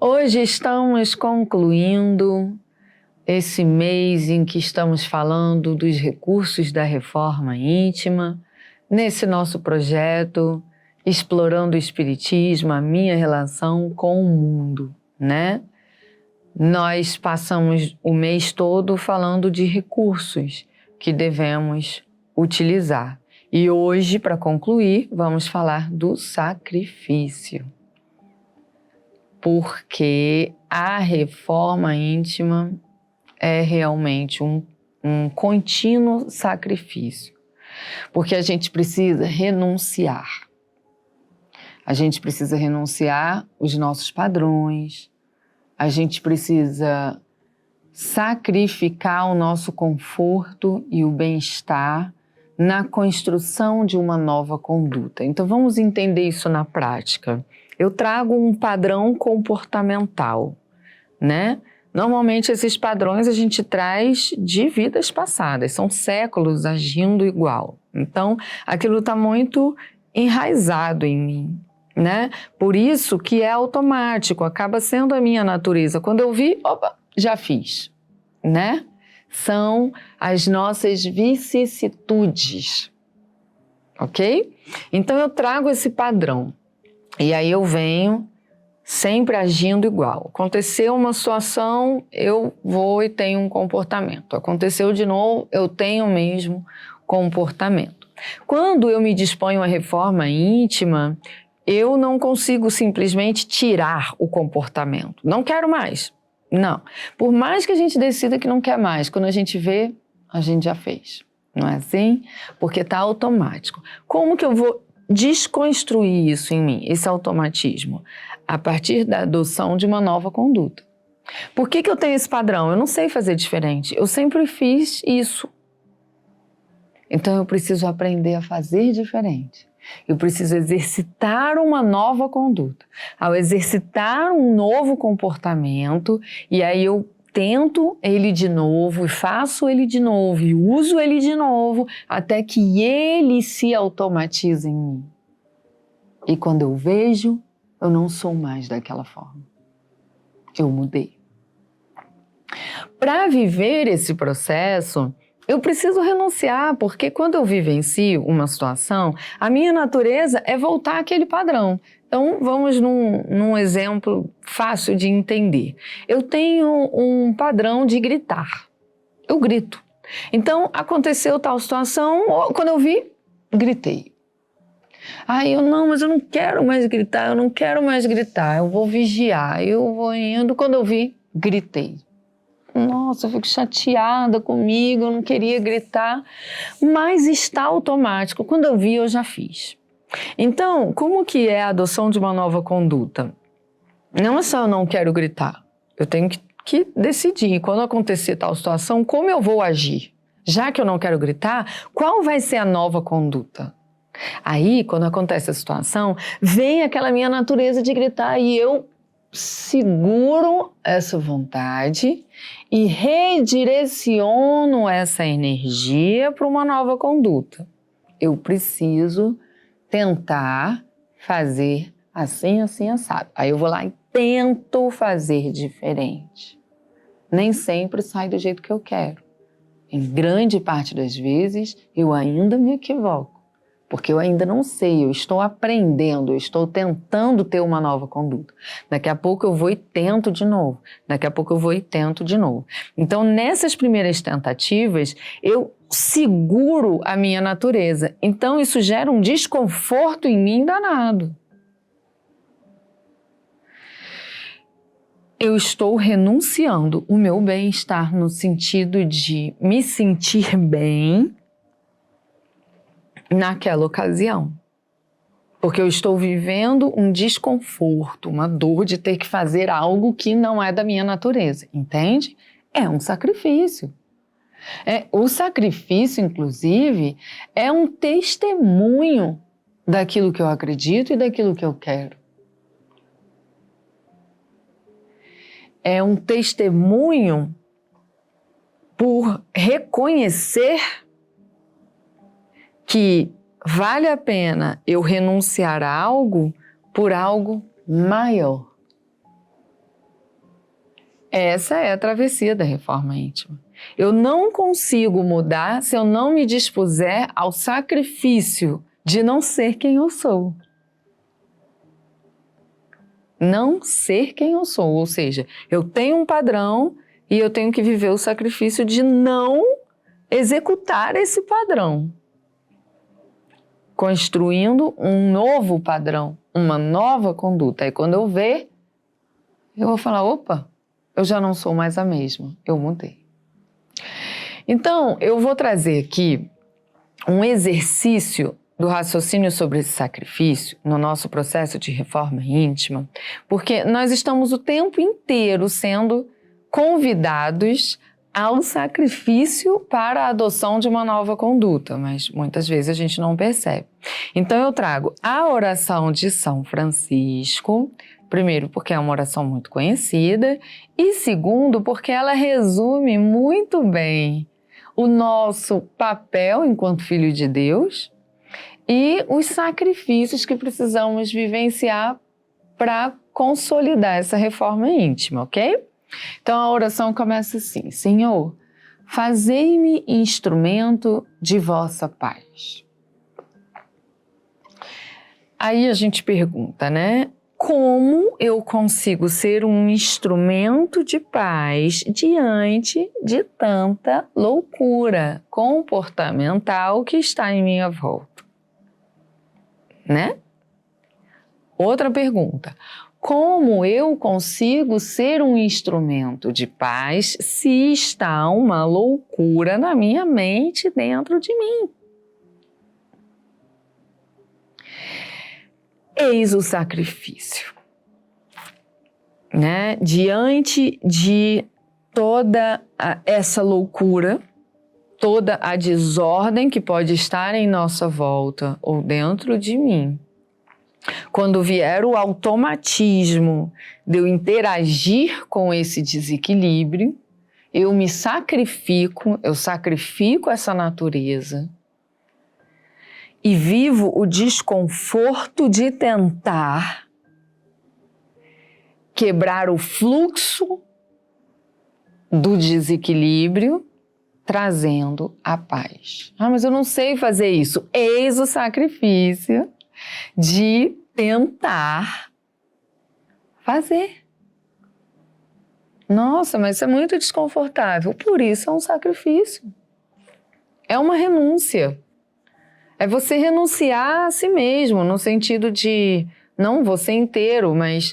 Hoje estamos concluindo esse mês em que estamos falando dos recursos da reforma íntima, nesse nosso projeto, explorando o Espiritismo, a minha relação com o mundo, né? Nós passamos o mês todo falando de recursos que devemos utilizar. E hoje, para concluir, vamos falar do sacrifício. Porque a reforma íntima é realmente um contínuo sacrifício. Porque a gente precisa renunciar. A gente precisa renunciar os nossos padrões. A gente precisa sacrificar o nosso conforto e o bem-estar na construção de uma nova conduta. Então vamos entender isso na prática. Eu trago um padrão comportamental, né? Normalmente esses padrões a gente traz de vidas passadas, são séculos agindo igual. Então aquilo está muito enraizado em mim, né? Por isso que é automático, acaba sendo a minha natureza. Quando eu vi, opa, já fiz, né? São as nossas vicissitudes, ok? Então eu trago esse padrão. E aí eu venho sempre agindo igual. Aconteceu uma situação, eu vou e tenho um comportamento. Aconteceu de novo, eu tenho o mesmo comportamento. Quando eu me disponho à reforma íntima, eu não consigo simplesmente tirar o comportamento. Não quero mais. Não. Por mais que a gente decida que não quer mais, quando a gente vê, a gente já fez. Não é assim? Porque está automático. Como que eu vou desconstruir isso em mim, esse automatismo? A partir da adoção de uma nova conduta. Por que eu tenho esse padrão? Eu não sei fazer diferente. Eu sempre fiz isso. Então eu preciso aprender a fazer diferente. Eu preciso exercitar uma nova conduta. Ao exercitar um novo comportamento, e aí eu tento ele de novo, e faço ele de novo, e uso ele de novo, até que ele se automatize em mim. E quando eu vejo, eu não sou mais daquela forma. Eu mudei. Para viver esse processo, eu preciso renunciar, porque quando eu vivencio uma situação, a minha natureza é voltar àquele padrão. Então, vamos num exemplo fácil de entender. Eu tenho um padrão de gritar. Eu grito. Então, aconteceu tal situação, quando eu vi, gritei. Aí mas eu não quero mais gritar, eu vou vigiar, eu vou indo. Quando eu vi, gritei. Nossa, eu fico chateada comigo, eu não queria gritar, mas está automático. Quando eu vi, eu já fiz. Então, como que é a adoção de uma nova conduta? Não é só eu não quero gritar, eu tenho que decidir, quando acontecer tal situação, como eu vou agir? Já que eu não quero gritar, qual vai ser a nova conduta? Aí, quando acontece a situação, vem aquela minha natureza de gritar e eu seguro essa vontade e redireciono essa energia para uma nova conduta. Eu preciso tentar fazer assim, assim, assado. Aí eu vou lá e tento fazer diferente. Nem sempre sai do jeito que eu quero. Em grande parte das vezes, eu ainda me equivoco. Porque eu ainda não sei, eu estou aprendendo, eu estou tentando ter uma nova conduta. Daqui a pouco eu vou e tento de novo. Daqui a pouco eu vou e tento de novo. Então, nessas primeiras tentativas, eu seguro a minha natureza. Então, isso gera um desconforto em mim danado. Eu estou renunciando o meu bem-estar no sentido de me sentir bem naquela ocasião. Porque eu estou vivendo um desconforto, uma dor de ter que fazer algo que não é da minha natureza, entende? É um sacrifício. O sacrifício, inclusive, é um testemunho daquilo que eu acredito e daquilo que eu quero. É um testemunho por reconhecer que vale a pena eu renunciar a algo por algo maior. Essa é a travessia da reforma íntima. Eu não consigo mudar se eu não me dispuser ao sacrifício de não ser quem eu sou. Não ser quem eu sou, ou seja, eu tenho um padrão e eu tenho que viver o sacrifício de não executar esse padrão, construindo um novo padrão, uma nova conduta. E quando eu ver, eu vou falar, opa, eu já não sou mais a mesma, eu mudei. Então, eu vou trazer aqui um exercício do raciocínio sobre esse sacrifício no nosso processo de reforma íntima, porque nós estamos o tempo inteiro sendo convidados ao sacrifício para a adoção de uma nova conduta, mas muitas vezes a gente não percebe. Então eu trago a oração de São Francisco, primeiro porque é uma oração muito conhecida e segundo porque ela resume muito bem o nosso papel enquanto filho de Deus e os sacrifícios que precisamos vivenciar para consolidar essa reforma íntima, ok? Então a oração começa assim: Senhor, fazei-me instrumento de vossa paz. Aí a gente pergunta, né? Como eu consigo ser um instrumento de paz diante de tanta loucura comportamental que está em minha volta? Né? Outra pergunta. Como eu consigo ser um instrumento de paz se está uma loucura na minha mente dentro de mim? Eis o sacrifício, né? Diante de toda essa loucura, toda a desordem que pode estar em nossa volta ou dentro de mim, quando vier o automatismo de eu interagir com esse desequilíbrio, eu me sacrifico, eu sacrifico essa natureza e vivo o desconforto de tentar quebrar o fluxo do desequilíbrio, trazendo a paz. Ah, mas eu não sei fazer isso. Eis o sacrifício de tentar fazer. Nossa, mas isso é muito desconfortável. Por isso é um sacrifício. É uma renúncia. É você renunciar a si mesmo, no sentido de, não você inteiro, mas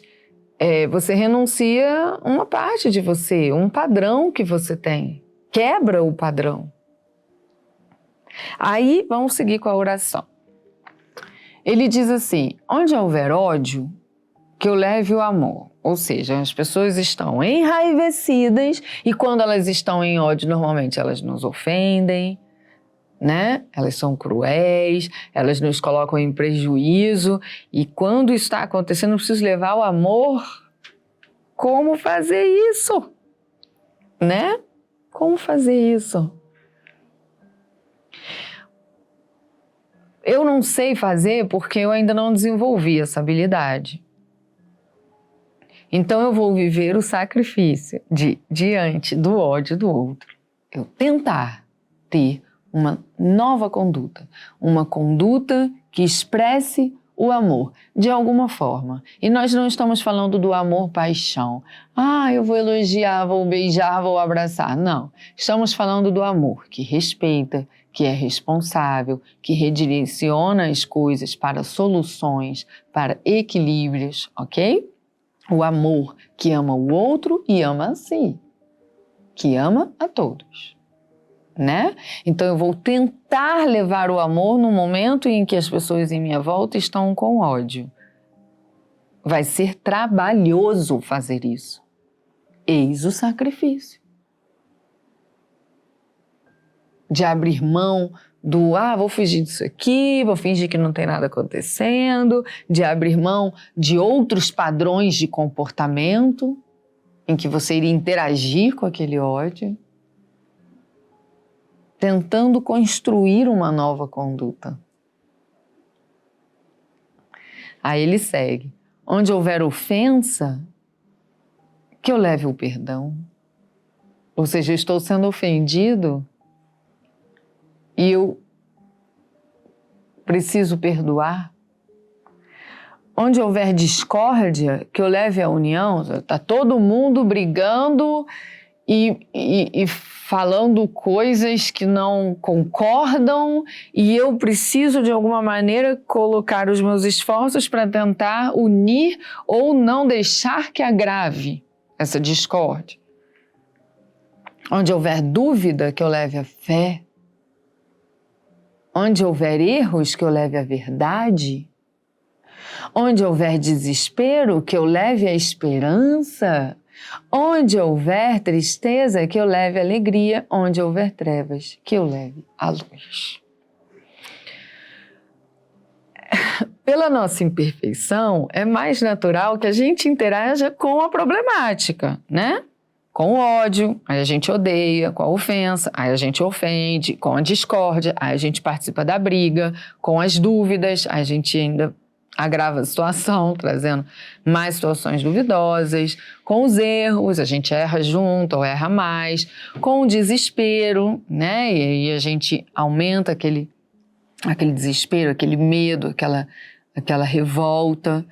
você renuncia uma parte de você, um padrão que você tem. Quebra o padrão. Aí, vamos seguir com a oração. Ele diz assim: onde houver ódio, que eu leve o amor. Ou seja, as pessoas estão enraivecidas e quando elas estão em ódio, normalmente elas nos ofendem, né? Elas são cruéis, elas nos colocam em prejuízo e quando isso está acontecendo, eu preciso levar o amor. Como fazer isso? Né? Como fazer isso? Eu não sei fazer porque eu ainda não desenvolvi essa habilidade. Então eu vou viver o sacrifício de, diante do ódio do outro, eu tentar ter uma nova conduta, uma conduta que expresse o amor, de alguma forma. E nós não estamos falando do amor-paixão. Ah, eu vou elogiar, vou beijar, vou abraçar. Não. Estamos falando do amor que respeita, que é responsável, que redireciona as coisas para soluções, para equilíbrios, ok? O amor que ama o outro e ama a si, que ama a todos. Né? Então eu vou tentar levar o amor no momento em que as pessoas em minha volta estão com ódio. Vai ser trabalhoso fazer isso. Eis o sacrifício. De abrir mão do, vou fugir disso aqui, vou fingir que não tem nada acontecendo, de abrir mão de outros padrões de comportamento em que você iria interagir com aquele ódio, tentando construir uma nova conduta. Aí ele segue. Onde houver ofensa, que eu leve o perdão. Ou seja, eu estou sendo ofendido e eu preciso perdoar. Onde houver discórdia, que eu leve a união. Está todo mundo brigando e falando coisas que não concordam, e eu preciso, de alguma maneira, colocar os meus esforços para tentar unir ou não deixar que agrave essa discórdia. Onde houver dúvida, que eu leve a fé. Onde houver erros, que eu leve a verdade. Onde houver desespero, que eu leve a esperança. Onde houver tristeza, que eu leve a alegria. Onde houver trevas, que eu leve a luz. Pela nossa imperfeição, é mais natural que a gente interaja com a problemática, né? Com o ódio, aí a gente odeia, com a ofensa, aí a gente ofende, com a discórdia, aí a gente participa da briga, com as dúvidas, aí a gente ainda agrava a situação, trazendo mais situações duvidosas, com os erros, a gente erra junto ou erra mais, com o desespero, né? E aí a gente aumenta aquele desespero, aquele medo, aquela revolta,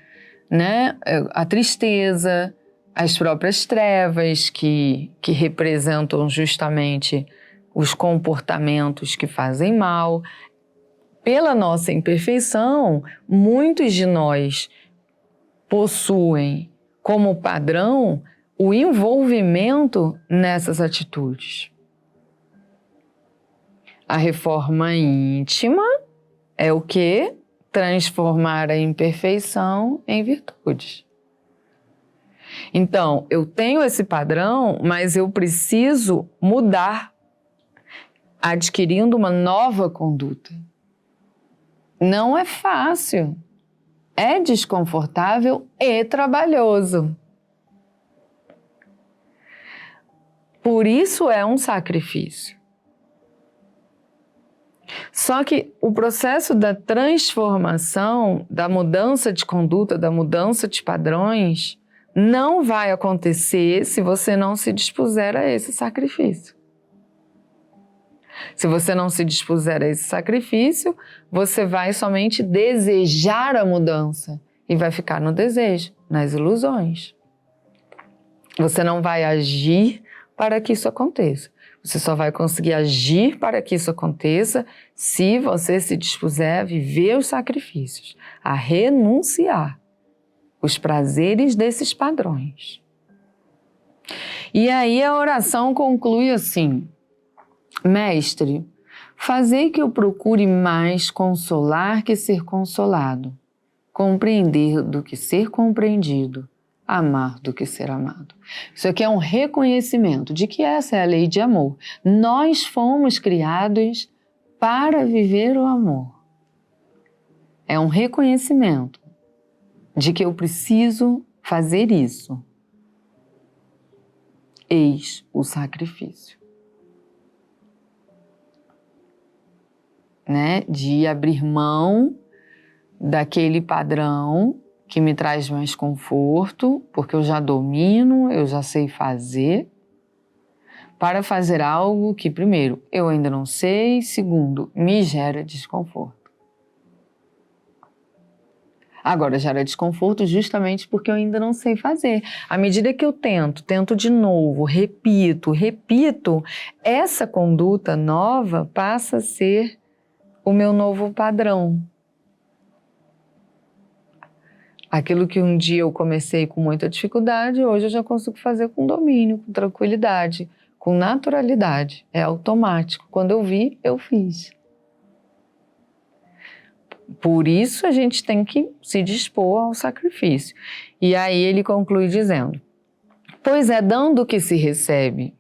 né? A tristeza, as próprias trevas que representam justamente os comportamentos que fazem mal. Pela nossa imperfeição, muitos de nós possuem como padrão o envolvimento nessas atitudes. A reforma íntima é o quê? Transformar a imperfeição em virtudes. Então, eu tenho esse padrão, mas eu preciso mudar, adquirindo uma nova conduta. Não é fácil, é desconfortável e trabalhoso. Por isso é um sacrifício. Só que o processo da transformação, da mudança de conduta, da mudança de padrões, não vai acontecer se você não se dispuser a esse sacrifício. Se você não se dispuser a esse sacrifício, você vai somente desejar a mudança e vai ficar no desejo, nas ilusões. Você não vai agir para que isso aconteça. Você só vai conseguir agir para que isso aconteça se você se dispuser a viver os sacrifícios, a renunciar os prazeres desses padrões. E aí a oração conclui assim: Mestre, fazei que eu procure mais consolar que ser consolado, compreender do que ser compreendido, amar do que ser amado. Isso aqui é um reconhecimento de que essa é a lei de amor. Nós fomos criados para viver o amor. É um reconhecimento de que eu preciso fazer isso. Eis o sacrifício. Né? De abrir mão daquele padrão que me traz mais conforto, porque eu já domino, eu já sei fazer, para fazer algo que, primeiro, eu ainda não sei, segundo, me gera desconforto. Agora, gera desconforto justamente porque eu ainda não sei fazer. À medida que eu tento de novo, repito, essa conduta nova passa a ser o meu novo padrão. Aquilo que um dia eu comecei com muita dificuldade, hoje eu já consigo fazer com domínio, com tranquilidade, com naturalidade. É automático. Quando eu vi, eu fiz. Por isso a gente tem que se dispor ao sacrifício. E aí ele conclui dizendo: pois é dando que se recebe,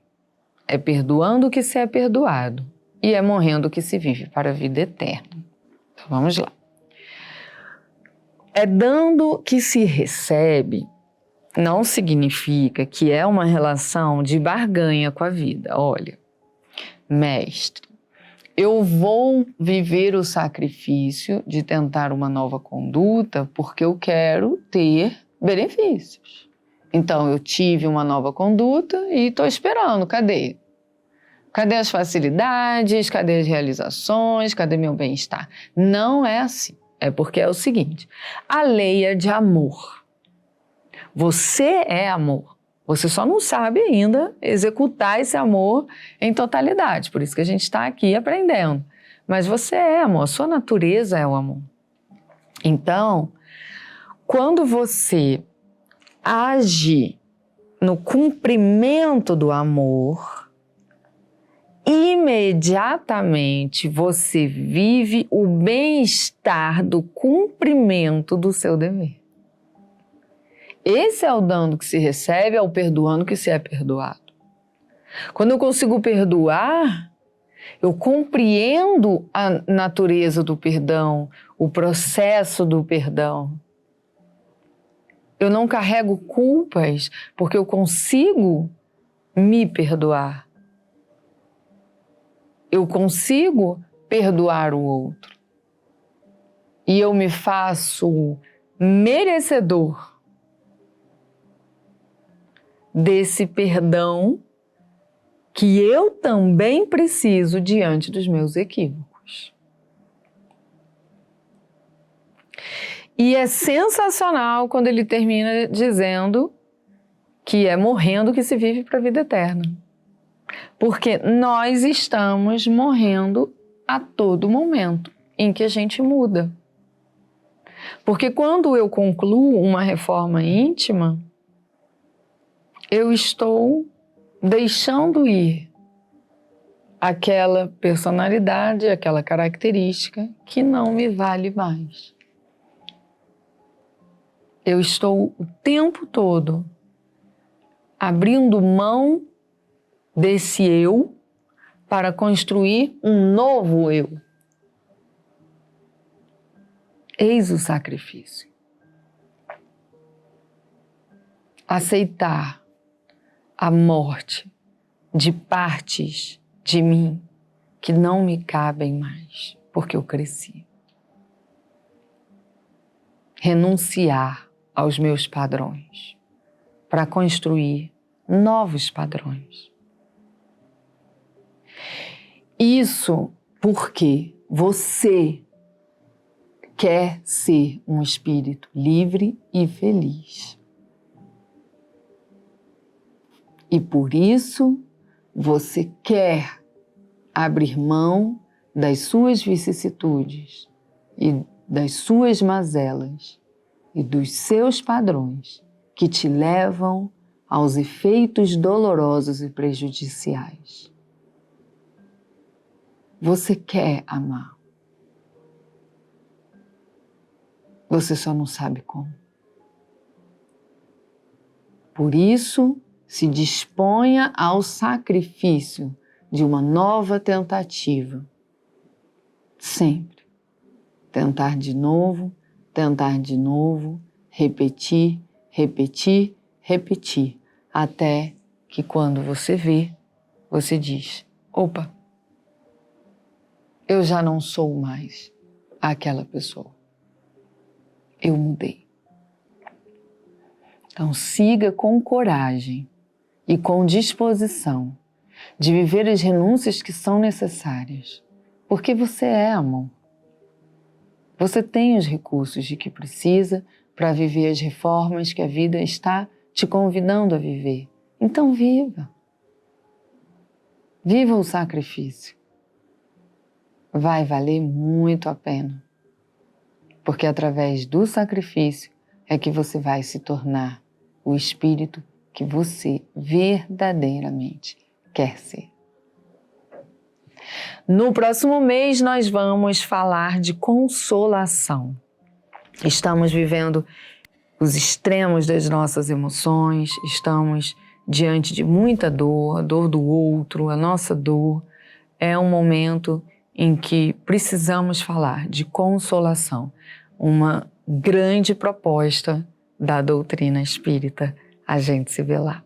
é perdoando que se é perdoado, e é morrendo que se vive para a vida eterna. Então vamos lá. É dando que se recebe não significa que é uma relação de barganha com a vida. Olha, mestre, eu vou viver o sacrifício de tentar uma nova conduta porque eu quero ter benefícios. Então, eu tive uma nova conduta e estou esperando. Cadê? Cadê as facilidades? Cadê as realizações? Cadê meu bem-estar? Não é assim. É porque é o seguinte, a lei é de amor. Você é amor. Você só não sabe ainda executar esse amor em totalidade. Por isso que a gente está aqui aprendendo. Mas você é amor, a sua natureza é o amor. Então, quando você age no cumprimento do amor, imediatamente você vive o bem-estar do cumprimento do seu dever. Esse é o dando que se recebe, é o perdoando que se é perdoado. Quando eu consigo perdoar, eu compreendo a natureza do perdão, o processo do perdão. Eu não carrego culpas porque eu consigo me perdoar. Eu consigo perdoar o outro. E eu me faço merecedor desse perdão que eu também preciso diante dos meus equívocos. E é sensacional quando ele termina dizendo que é morrendo que se vive para a vida eterna. Porque nós estamos morrendo a todo momento em que a gente muda. Porque quando eu concluo uma reforma íntima, eu estou deixando ir aquela personalidade, aquela característica que não me vale mais. Eu estou o tempo todo abrindo mão desse eu para construir um novo eu. Eis o sacrifício. Aceitar a morte de partes de mim que não me cabem mais, porque eu cresci. Renunciar aos meus padrões para construir novos padrões. Isso porque você quer ser um espírito livre e feliz. E por isso você quer abrir mão das suas vicissitudes e das suas mazelas e dos seus padrões que te levam aos efeitos dolorosos e prejudiciais. Você quer amar. Você só não sabe como. Por isso, se disponha ao sacrifício de uma nova tentativa. Sempre. Tentar de novo, repetir, repetir, repetir. Até que quando você vê, você diz, opa, eu já não sou mais aquela pessoa. Eu mudei. Então siga com coragem e com disposição de viver as renúncias que são necessárias, porque você é amor. Você tem os recursos de que precisa para viver as reformas que a vida está te convidando a viver. Então viva. Viva o sacrifício. Vai valer muito a pena, porque através do sacrifício é que você vai se tornar o espírito que você verdadeiramente quer ser. No próximo mês nós vamos falar de consolação. Estamos vivendo os extremos das nossas emoções, estamos diante de muita dor, a dor do outro, a nossa dor. É um momento em que precisamos falar de consolação, uma grande proposta da doutrina espírita. A gente se vê lá.